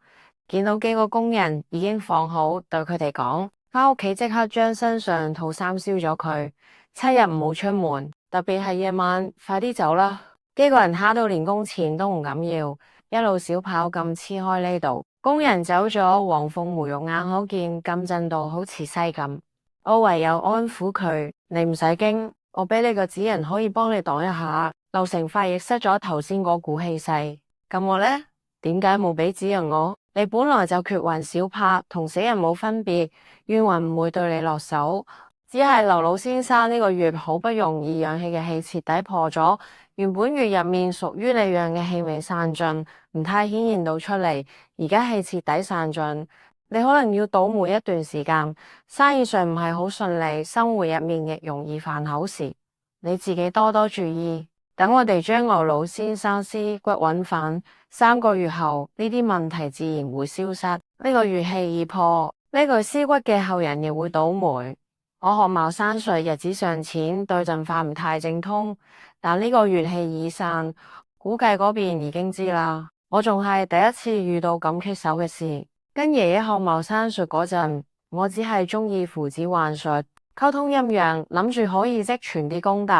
S1: 見到幾個工人已經放好，對佢哋講：返屋企即刻將身上套衫燒咗佢，7日唔好出門，特別係夜晚，快啲走啦！幾個人嚇到連工錢都唔敢要，一路小跑咁黐開呢度。工人走咗，黃鳳梅肉眼可見咁震到好似西咁。我唯有安撫佢：你唔使驚，我俾你個紙人可以幫你擋一下。劉成發亦失咗頭先嗰股氣勢。咁我呢？點解冇俾紙人我？你本來就缺魂少魄，同死人冇分別，冤魂唔會對你落手。只係劉老先生呢個穴好不容易養氣嘅氣徹底破咗，原本穴入面屬於你養嘅氣未散盡，唔太顯現到出嚟，而家氣徹底散盡，你可能要倒霉一段時間，生意上唔係好順利，生活入面亦容易犯口舌，你自己多多注意。等我哋將劉老先生屍骨揾返，3個月後呢啲問題自然會消失。呢個穴氣已破，呢具屍骨嘅後人亦會倒霉。我學茅山術日子尚淺，對陣法唔太精通，但呢個穴氣已散，估計嗰邊已經知啦。我仲係第一次遇到咁棘手嘅事。跟爺爺學茅山術嗰陣，我只係中意符紙幻術，溝通陰陽，諗住可以積存啲功德。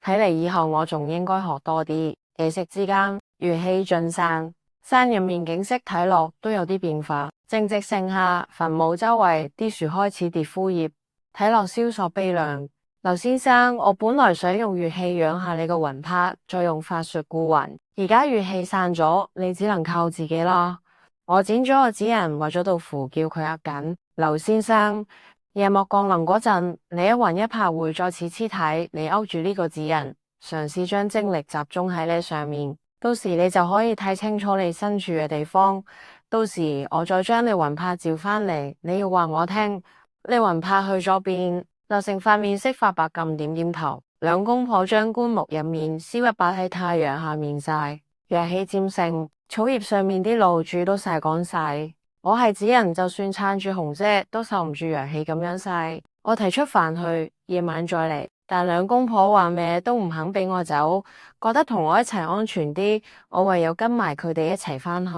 S1: 睇嚟以後我仲應該學多啲。夜色之間，穴氣盡散，山入面景色睇落都有啲變化。正值盛夏，墳墓周圍啲樹開始跌枯葉，睇落蕭索悲涼。劉先生，我本來想用穴氣養下你個魂魄，再用法術固魂，而家穴氣散咗，你只能靠自己啦。我剪咗個紙人，畫咗道符，叫佢握緊。劉先生，夜幕降臨嗰陣，你一魂一魄會再次屍體，你勾住呢個紙人，嘗試將精力集中喺呢上面，到時你就可以睇清楚你身處嘅地方。到時我再將你魂魄召翻嚟，你要話我聽，你魂魄去咗邊？劉成發面色發白咁點點頭。兩公婆將棺木入面屍骨擺喺太陽下面曬，陽氣漸盛，草葉上面啲露珠都曬乾晒。我係紙人，就算撐住紅遮都受唔住陽氣咁樣曬。我提出返去，夜晚再嚟，但兩公婆話咩都唔肯俾我走，覺得同我一齊安全啲，我唯有跟埋佢哋一齊返去。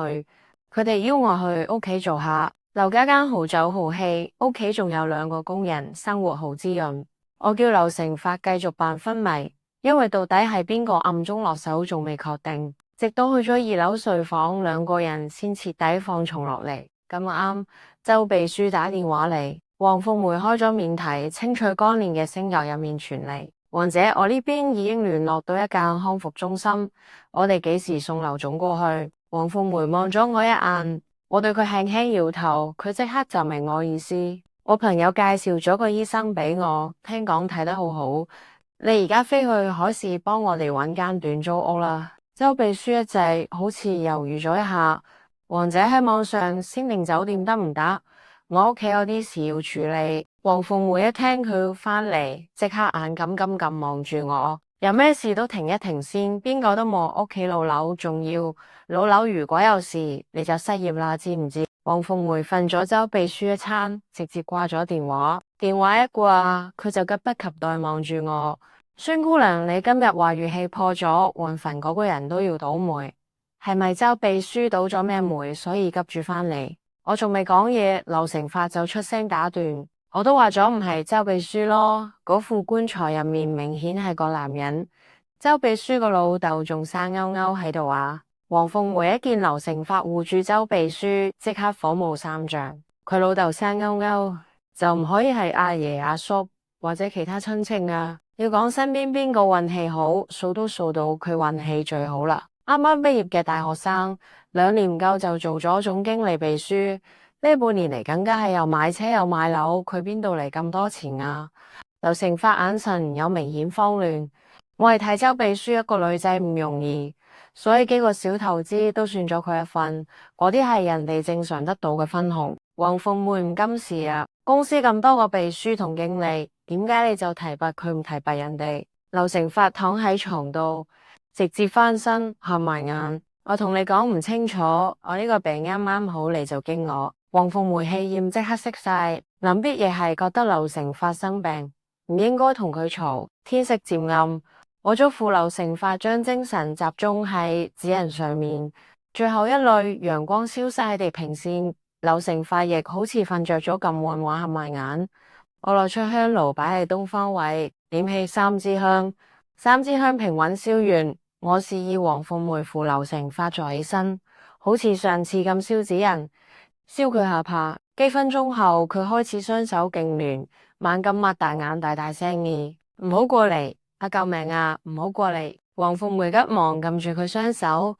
S1: 佢哋邀我去屋企做客，劉家間好酒好氣，屋企仲有2個工人，生活好滋潤。我叫劉成發繼續扮昏迷，因為到底係邊個暗中落手仲未確定。直到去咗2樓睡房，2個人先徹底放鬆落嚟。咁啱，周秘書打電話嚟，黃鳳梅開咗免提，清脆乾練嘅聲由入面傳嚟。王姐，我呢邊已經聯絡到一間康復中心，我哋幾時送劉總過去？黃鳳梅望咗我一眼，我對佢輕輕搖頭，佢即刻就明我意思。我朋友介紹咗個醫生俾我，聽講睇得好好。你而家飛去海事幫我哋搵間短租屋啦。周秘書一直好似猶豫咗一下。王姐喺網上先訂酒店得唔得？我屋企有啲事要處理。黃鳳梅一聽佢要返嚟，即刻眼金金咁望住我，有咩事都停一停先，邊個都冇屋企老劉重要。老劉如果有事，你就失業啦，知唔知？黃鳳梅訓咗周秘書一餐，直接掛咗電話。電話一掛，佢就急不及待望住我。孫姑娘，你今日話穴氣破咗，換墳嗰個人都要倒霉。係咪周秘書倒咗咩霉，所以急住返嚟？我仲未講嘢，劉成發就出聲打斷。我都話咗唔係周秘書咯，嗰副棺材入面明顯係個男人。周秘書個老豆仲生勾勾喺度啊！黃鳳梅一見劉成發護住周秘書，即刻火冒三丈。佢老豆生勾勾就唔可以係阿爺阿叔或者其他親戚啊？要講身邊邊個運氣好，數都數到佢運氣最好啦。啱啱畢業嘅大學生，2年唔夠就做咗總經理秘書。呢半年嚟更加係又買車又買樓，佢邊度嚟咁多錢啊？劉成發眼神有明顯慌亂。我係睇周秘書一個女仔唔容易，所以幾個小投資都算咗佢一份，嗰啲係人哋正常得到嘅分紅。黃鳳梅唔甘示弱，公司咁多個秘書同經理，點解你就提拔佢唔提拔人哋？劉成發躺喺床度，直接翻身合埋眼。我同你講唔清楚，我呢個病啱啱好你就驚我。黃鳳梅氣焰即刻熄晒，諗必亦係覺得劉成發生病，唔應該同佢嘈。天色漸暗，我囑咐劉成發將精神集中喺紙人上面。最後一縷陽光消失喺地平線，劉成發亦好似瞓着咗咁緩緩合埋眼。我攞出香爐擺喺東方位，點起3支香，3支香平穩燒完。我示意黃鳳梅扶劉成發坐起身，好似上次咁燒紙人，燒佢下巴。幾分鐘後，佢開始雙手痙攣，猛咁擘大眼，大大聲嗌：唔好過嚟！救命啊！唔好過嚟！黃鳳梅急忙撳住佢雙手。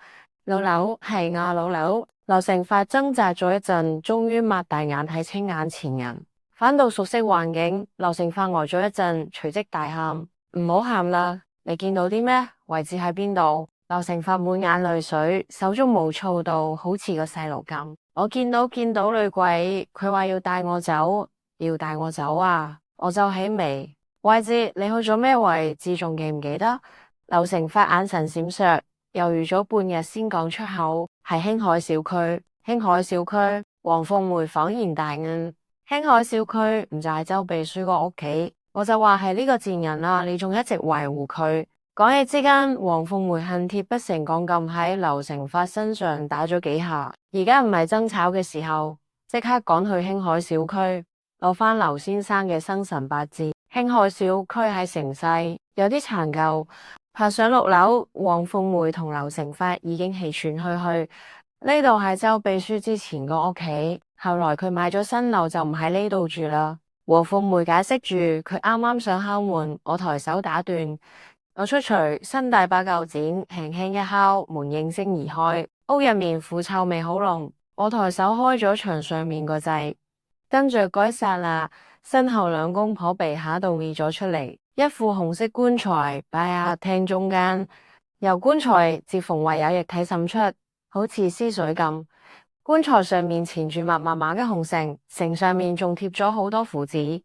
S1: 老劉，係啊，老劉。劉成發掙扎咗一陣，終於擘大眼睇清眼前人。返到熟悉環境，劉成發呆咗一陣，隨即大喊：唔好喊啦！你見到啲咩？位置喺邊度？劉成發滿眼淚水，手足無措到好似個細路咁。我見到女鬼，佢話要帶我走，要帶我走啊！我皺起眉，位置你去咗咩位置？仲記唔記得？劉成發眼神閃爍，猶豫咗半日先講出口：係興海小區。興海小區，黃鳳梅恍然大悟。興海小區唔就係周秘書個屋企？我就話係呢個賤人啦，你仲一直維護佢。講起之間，黃鳳梅恨鐵不成鋼咁喺劉成發身上打咗幾下。而家唔係爭吵嘅時候，即刻趕去興海小區攞翻劉先生嘅生辰八字。興海小區喺城西，有啲殘舊。爬上6樓，黃鳳梅同劉成發已經氣喘吁吁。呢度係周秘書之前個屋企，後來佢買咗新樓就唔喺呢度住啦。黃鳳梅解釋住，佢啱啱想敲門，我抬手打斷。我出錘，伸大把鉸剪，輕輕一敲，門應聲而開。屋入面腐臭味好濃，我抬手開咗牆上面個掣，跟住嗰一剎那，身後兩公婆鼻下度移咗出嚟，一副紅色棺材擺喺客廳中間，由棺材接縫唯有液體滲出，好似屍水咁。棺材上面纏住密麻嘅紅繩，繩上面仲貼咗好多符紙。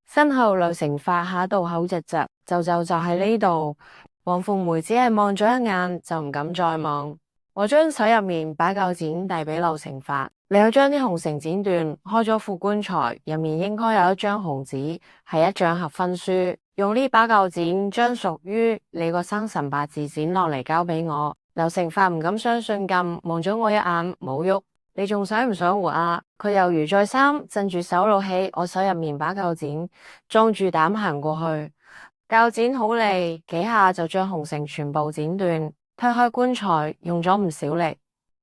S1: 身後劉成發喺度口窒窒，就喺呢度。黃鳳梅只係望咗一眼就唔敢再望。我將手入面把鉸剪遞俾劉成發，你去將啲紅繩剪斷，開咗副棺材，入面應該有一張紅紙，係一張合婚書。用呢把鉸剪將屬於你個生辰八字剪落嚟交俾我。劉成發唔敢相信咁望咗我一眼，冇喐。你仲想唔想活啊？佢猶豫再三，震住手攞起我手入面把鉸剪，壯住膽行過去。鉸剪好利，幾下就將紅繩全部剪斷。推開棺材用咗唔少力，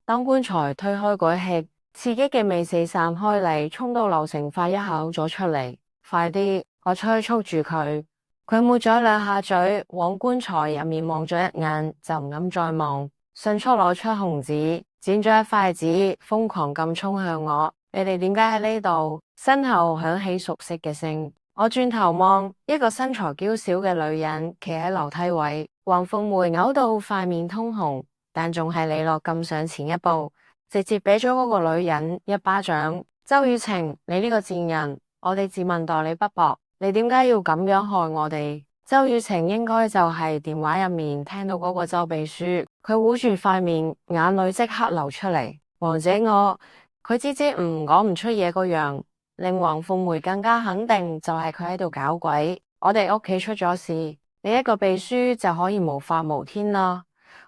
S1: 當棺材推開嗰一刻，刺激嘅味四散開嚟，衝到劉成發一口咗出嚟。快啲！我催促住佢。佢抹咗兩下嘴，往棺材入面望咗一眼，就唔敢再望，迅速攞出紅紙，剪咗一塊紙，瘋狂咁衝向我。你哋點解喺呢度？身後響起熟悉嘅聲。我轉頭望，一個身材嬌小嘅女人企喺樓梯位。黃鳳梅嘔到塊面通紅，但仲係利落咁上前一步，直接俾咗嗰個女人一巴掌。周雨晴，你呢個賤人，我哋自問待你不薄，你點解要咁樣害我哋？周雨晴應該就係電話入面聽到嗰個周秘書，佢捂住塊面，眼淚即刻流出嚟。或者佢支支吾講唔出嘢個樣，令黃鳳梅更加肯定就係佢喺度搞鬼。我哋屋企出咗事，你一個秘書就可以無法無天啦。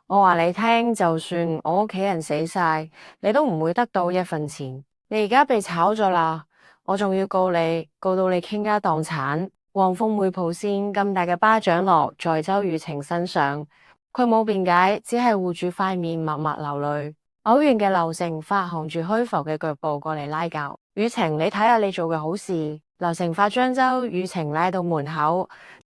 S1: 我話你聽，就算我屋企人死晒，你都唔會得到一分錢。你而家被炒咗啦，我仲要告你，告到你傾家蕩產。黃鳳梅抱扇咁大嘅巴掌落在周雨晴身上，佢冇辯解，只係護住塊面默默流淚。嘔完嘅劉成發行住虛浮嘅腳步過嚟拉教。雨晴，你睇下你做嘅好事。劉成發將周雨晴拉到門口，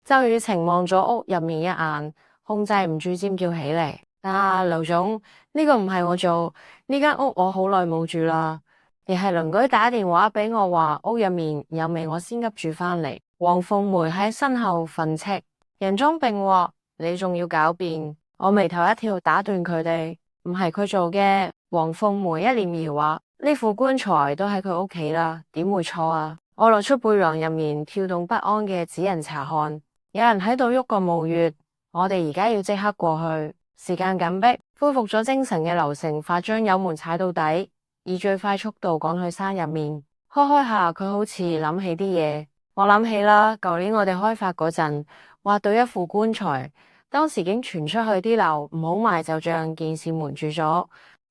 S1: 周雨晴望咗屋入面一眼，控制唔住尖叫起嚟。劉總，呢個唔係我做，呢間屋我好耐冇住啦，而係鄰居打電話俾我話屋入面有味，我先急住返嚟。黃鳳梅喺身後訓斥，人贓並獲，你仲要狡辯？我眉頭一跳，打斷佢哋。唔係佢做嘅。黃鳳梅一臉疑惑，呢副棺材都喺佢屋企啦，點會錯啊？我攞出背囊入面跳動不安嘅指引查看，有人喺度喐個墓穴，我哋而家要即刻過去。時間緊迫，恢復咗精神嘅劉成發將油門踩到底，以最快速度趕去山入面。開下佢好似諗起啲嘢，我諗起啦，舊年我哋開發嗰陣挖到一副棺材。當時已經傳出去啲樓唔好賣，就將件事瞞住咗。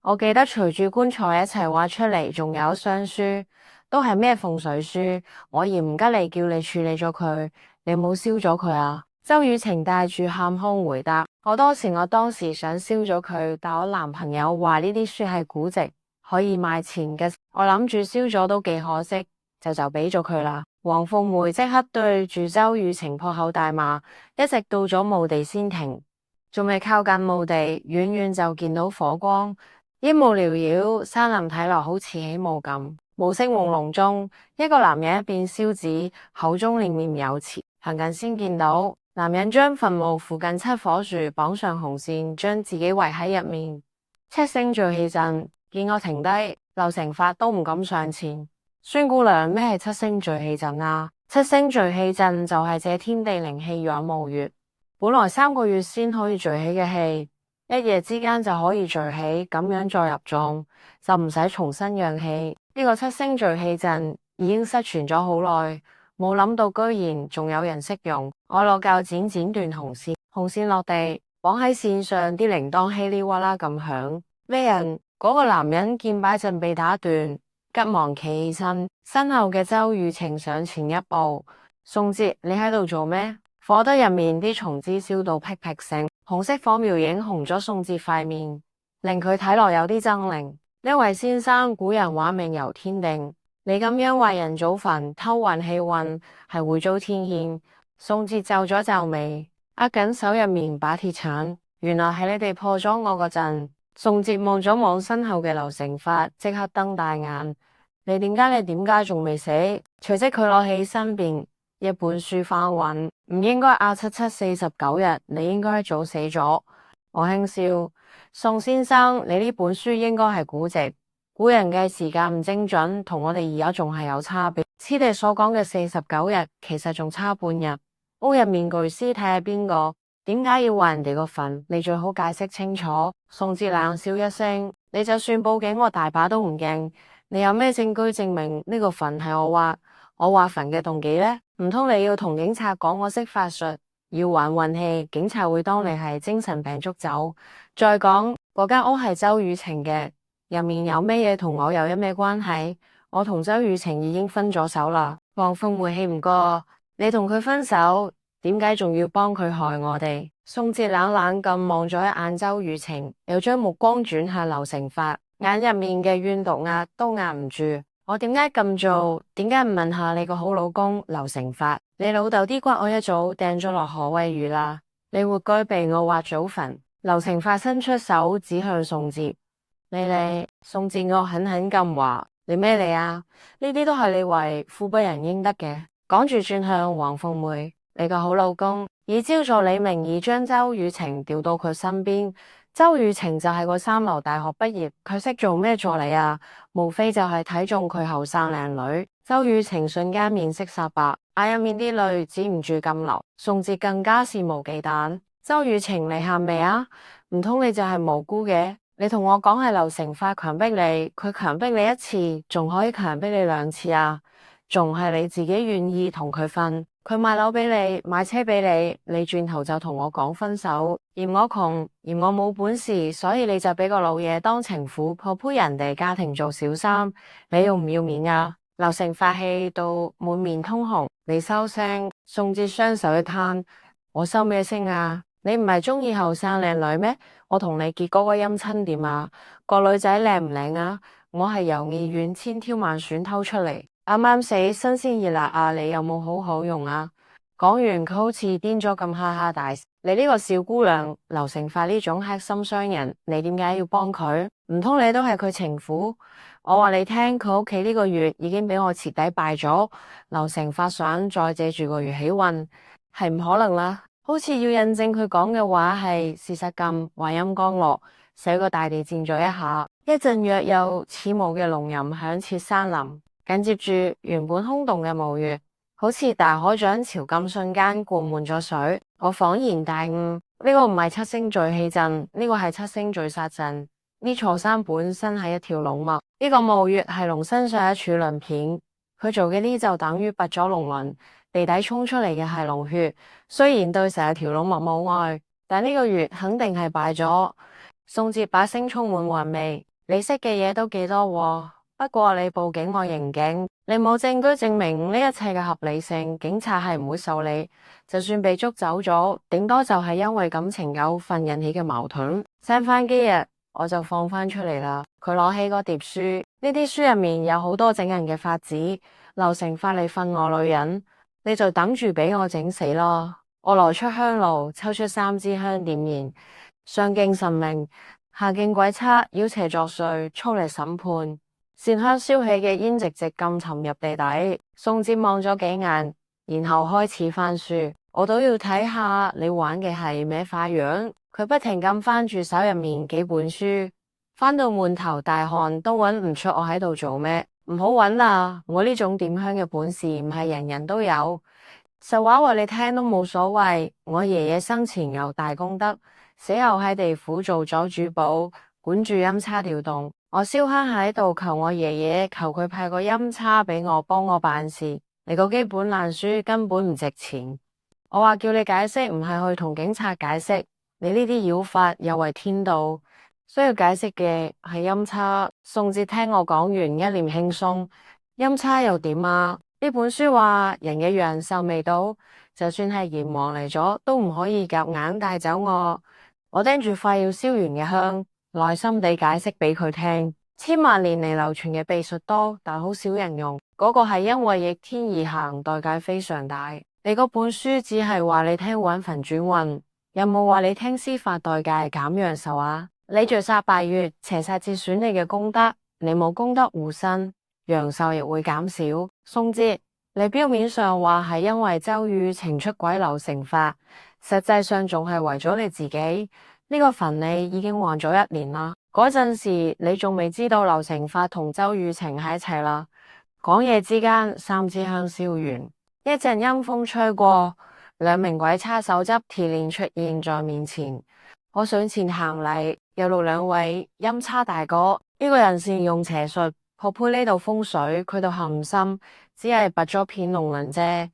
S1: 我記得隨住棺材一齊挖出嚟，仲有一箱書，都係咩風水書。我嚴吉利叫你處理咗佢，你冇燒咗佢啊？周雨晴帶住喊腔回答：我當時想燒咗佢，但我男朋友話呢啲書係古籍，可以賣錢嘅。我諗住燒咗都幾可惜，就俾咗佢啦。黃鳳梅即刻對住周雨晴破口大罵，一直到咗墓地先停，仲未靠近墓地，遠遠就見到火光，煙霧繚繞，山林睇落好似起霧咁。暮色朦朧中，一個男人一邊燒紙，口中念念有詞。行近先見到男人將墳墓附近7棵樹綁上紅線，將自己圍喺入面。七星聚氣陣，見我停低，劉成發都唔敢上前。孫姑娘，咩係七星聚氣陣啊？七星聚氣陣就係借天地靈氣養墓穴，本來3個月先可以聚起嘅氣，一夜之間就可以聚起，咁樣再入葬就唔使重新養氣。呢個七星聚氣陣已經失傳咗好耐，冇諗到居然仲有人識用。我攞鉸剪剪斷紅線，紅線落地綁喺線上，啲鈴鐺稀里嘩啦咁響。咩人？嗰個男人見擺陣被打斷，急忙企起身。身後嘅周雨晴上前一步：宋哲，你喺度做咩？火堆入面啲松枝燒到噼噼聲，紅色火苗影紅咗宋哲塊面，令佢睇落有啲猙獰。呢位先生，古人話命由天定，你咁樣為人祖墳偷運氣運，係會遭天譴。宋哲皺咗皺眉，握緊手入面把鐵鏟。原來係你哋破咗我嗰陣。宋哲望咗望身後嘅劉成發，即刻瞪大眼。你點解仲未死？隨即佢攞起身邊一本書翻揾，唔應該押749日，你應該早死咗。我輕笑，宋先生，你呢本書應該係古籍，古人嘅時間唔精準，同我哋而家仲係有差別。此地所講嘅49日，其實仲差半日。屋入面具屍體係邊個？點解要話人哋個墳？你最好解釋清楚。宋哲冷笑一聲，你就算報警，我大把都唔驚。你有咩證據證明呢個墳係我挖墳嘅動機呢？唔通你要同警察講我識法術，要玩運氣，警察會當你係精神病捉走。再講嗰間屋係周雨晴嘅，入面有咩嘢同我有一咩關係？我同周雨晴已經分咗手啦。黃鳳梅氣唔過，你同佢分手，點解仲要幫佢害我哋？宋哲冷冷咁望咗一眼周雨晴，又將目光轉向劉成發，眼入面嘅怨毒壓都壓唔住。我點解咁做？點解唔問下你個好老公劉成發？你老豆啲骨我一早掟咗落河餵魚啦，你活該被我挖祖墳。劉成發伸出手指向宋哲，你宋哲惡狠狠咁話：你咩嚟啊？呢啲都係你為富不仁應得嘅。講住轉向黃鳳梅，你個好老公以招助你名義將周雨晴調到佢身邊。周雨晴就係個三流大學畢業，佢識做咩助理啊？無非就係睇中佢後生靚女。周雨晴瞬間面色煞白，眼入面啲淚止唔住咁流。宋哲更加肆無忌憚。周雨晴，你喊未啊？唔通你就係無辜嘅？你同我講係劉成發強迫你，佢強迫你一次，仲可以強迫你2次啊？仲係你自己願意同佢瞓？佢買樓俾你，買車俾你，你轉頭就同我講分手，嫌我窮，嫌我冇本事，所以你就俾個老嘢當情婦，破壞人哋家庭做小三，你要唔要面啊？劉成發氣到滿面通紅，你收聲。宋哲雙手一攤，我收咩聲啊？你唔係中意後生靚女咩？我同你結嗰個姻親點啊？個女仔靚唔靚啊？我係由醫院千挑萬選偷出嚟。啱啱死，新鮮熱辣啊！你有冇好好用啊？講完佢好似癲咗咁哈哈大笑。你呢個小姑娘，劉成發呢種黑心商人，你點解要幫佢？唔通你都係佢情婦？我話你聽，佢屋企呢個月已經俾我徹底敗咗。劉成發想再借住個月起運，係唔可能啦。好似要印證佢講嘅話係事實咁，話音剛落，使個大地顫咗一下，一陣若有似無嘅龍吟響徹山林。緊接住，原本空洞嘅墓穴，好似大海漲潮咁，瞬間灌滿咗水。我恍然大悟，呢個唔係七星聚氣陣，呢個係七星聚殺陣。呢座山本身係一條龍脈，呢個墓穴係龍身上一處鱗片，佢做嘅呢就等於拔咗龍鱗，地底衝出嚟嘅係龍血。雖然對成條龍脈冇愛，但呢個穴肯定係敗咗。宋哲把聲充滿玩味，你識嘅嘢都幾多喎。不過你報警我刑警，你冇證據證明呢一切嘅合理性，警察係唔會受理。就算被捉走咗，頂多就係因為感情糾紛引起嘅矛盾。閂翻機日，我就放翻出嚟啦。佢攞起嗰疊書，呢啲書入面有好多整人嘅法子。劉成發你瞓我女人，你就等住俾我整死咯。我攞出香爐，抽出3支香點燃，上敬神明，下敬鬼差，妖邪作祟，速嚟審判。線香燒起嘅煙直直咁沉入地底。宋哲望咗幾眼，然後開始翻書。我都要睇下你玩嘅係咩花樣。佢不停咁翻住手入面幾本書，翻到滿頭大汗，都揾唔出我喺度做咩。唔好揾啦，我呢種點香嘅本事唔係人人都有。實話話你聽都冇所謂。我爺爺生前有大功德，死後喺地府做咗主保，管住陰差調動。我燒香喺度求我爺爺，求佢派個陰差俾我幫我辦事。你個基本爛書根本唔值錢。我話叫你解釋，唔係去同警察解釋。你呢啲妖法有違天道，需要解釋嘅係陰差。宋哲聽我講完，一臉輕鬆。陰差又點啊？呢本書話人嘅陽壽未到，就算係閻王嚟咗，都唔可以夾硬帶走我。我盯住快要燒完嘅香，耐心地解釋俾佢聽。千萬年嚟流傳嘅秘術多，但好少人用。嗰個係因為逆天而行，代價非常大。你嗰本書只係話你聽揾墳轉運，有冇話你聽司法代價減陽壽啊？你罪殺拜月，邪煞折損你嘅功德，你冇功德護身，陽壽亦會減少。宋哲，你表面上話係因為周雨情出軌流成法，實際上仲係為咗你自己。呢個墳你已經還咗1年啦，嗰陣時你仲未知道流成法同周雨情喺一齊啦。講嘢之間，3支香燒完。一陣陰風吹過，2名鬼差手執鐵鏈出現在面前。我上前行禮，有錄2位陰差大哥。呢個人善用邪術，學配呢度風水，佢度含唔深，只係拔咗片龍鱗啫。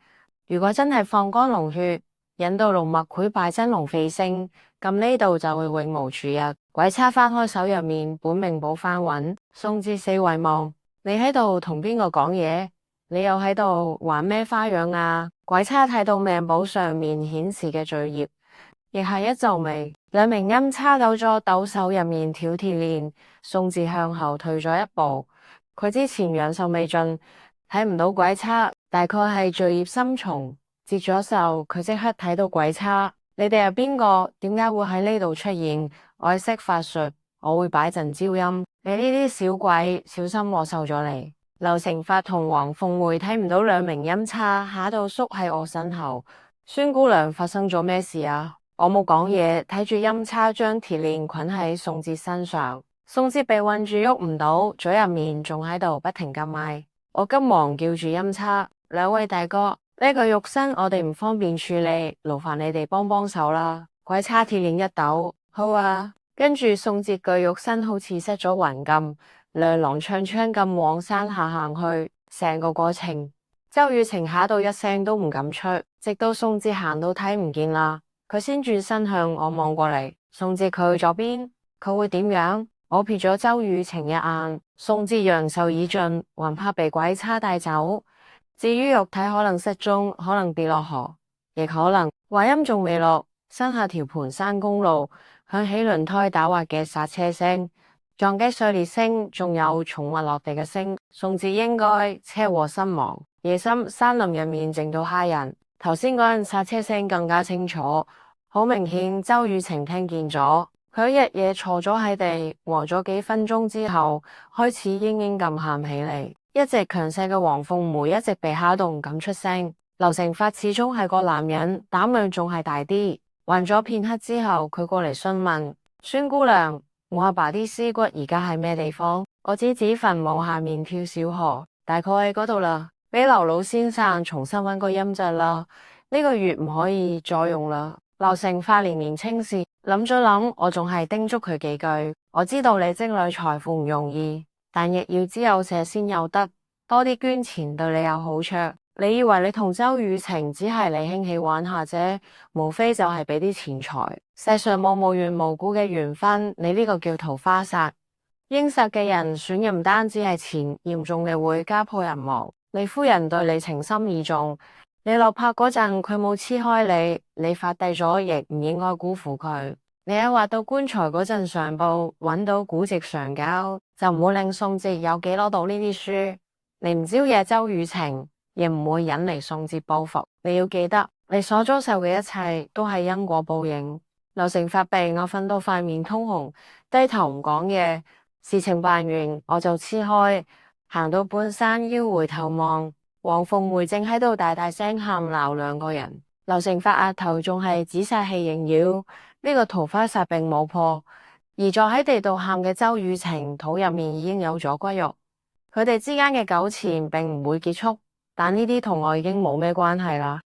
S1: 如果真係放乾龍血，引到龍脈潰敗真龍飛升，咁呢度就會永無主日。鬼差翻開手入面本命簿翻穩。宋哲四圍望，你喺度同邊個講嘢？你又喺度玩咩花樣啊？鬼差睇到命簿上面顯示嘅罪孽，亦係一皺眉。2名陰差抖咗抖手入面挑鐵鏈，宋哲向後退咗1步。佢之前陽壽未盡，睇唔到鬼差，大概係罪孽深重，接咗壽。佢即刻睇到鬼差。你哋係邊個？點解會喺呢度出現？我識法術，我會擺陣招陰。你呢啲小鬼，小心我受咗你。劉成發同黃鳳會睇唔到2名陰差，嚇到縮喺我身後。孫姑娘，發生咗咩事啊？我冇講嘢，睇住陰差將鐵鏈捆喺宋哲身上。宋哲被困住喐唔到，嘴入面仲喺度不停咁嗌。我急忙叫住陰差，2位大哥，呢個肉身我哋唔方便處理，勞煩你哋幫幫手啦。鬼差鐵鏈一抖，好啊。跟住宋哲具肉身好似失咗魂咁，踉踉蹌蹌咁往山下行去。成個過程，周雨情嚇到一聲都唔敢出，直到宋哲行到睇唔見啦，佢先轉身向我望過嚟。宋哲佢去咗邊？佢會點樣？我瞥咗周雨情一眼。宋哲陽壽已盡，還怕被鬼差帶走？至於肉體可能失蹤，可能跌落河，亦可能。話音仲未落，身下條盤山公路響起輪胎打滑嘅剎車聲、撞擊碎裂聲，仲有寵物落地嘅聲。宋哲應該車禍身亡。夜深山林入面靜到嚇人，頭先嗰陣剎車聲更加清楚，好明顯周雨情聽見咗。佢一嘢坐咗喺地，和咗幾分鐘之後，開始嘤嘤咁喊起嚟。一直強勢嘅黃鳳梅一直被嚇到唔敢出聲。劉成發始終係個男人，膽量仲係大啲。暈咗片刻之後，佢過嚟詢問孫姑娘，我阿爸啲屍骨而家喺咩地方？我指墳墓下面條小河，大概喺嗰度啦。俾劉老先生重新揾個陰質啦，呢個月唔可以再用啦。劉成發連連稱是，諗咗諗，我仲係叮囑佢幾句。我知道你積累財富唔容易，但亦要知有捨先有得，多啲捐錢對你有好處。你以為你同周雨情只係你興起玩下啫，無非就係俾啲錢財。世上冇無緣無故嘅緣分，你呢個叫桃花煞。應殺嘅人選嘅唔單止係錢，嚴重嘅會家破人亡。你夫人對你情深意重，你落魄嗰陣佢冇黐開你發低咗亦唔應該辜負佢。你喺挖到棺材嗰陣上報揾到古籍上交，就唔會令宋哲有幾攞到呢啲書。你唔招惹周雨情，亦唔會引嚟宋哲報復。你要記得，你所遭受嘅一切都係因果報應。劉成發病，我瞓到塊面通紅，低頭唔講嘢。事情辦完，我就黐開，行到半山腰回頭望，黃鳳梅正喺度大大聲喊鬧兩個人。劉成發額頭仲係紫晒氣縈繞，呢個桃花煞並冇破，而坐喺地度喊嘅周雨晴肚入面已經有咗骨肉。佢哋之間嘅糾纏並唔會結束，但呢啲同我已經冇咩關係啦。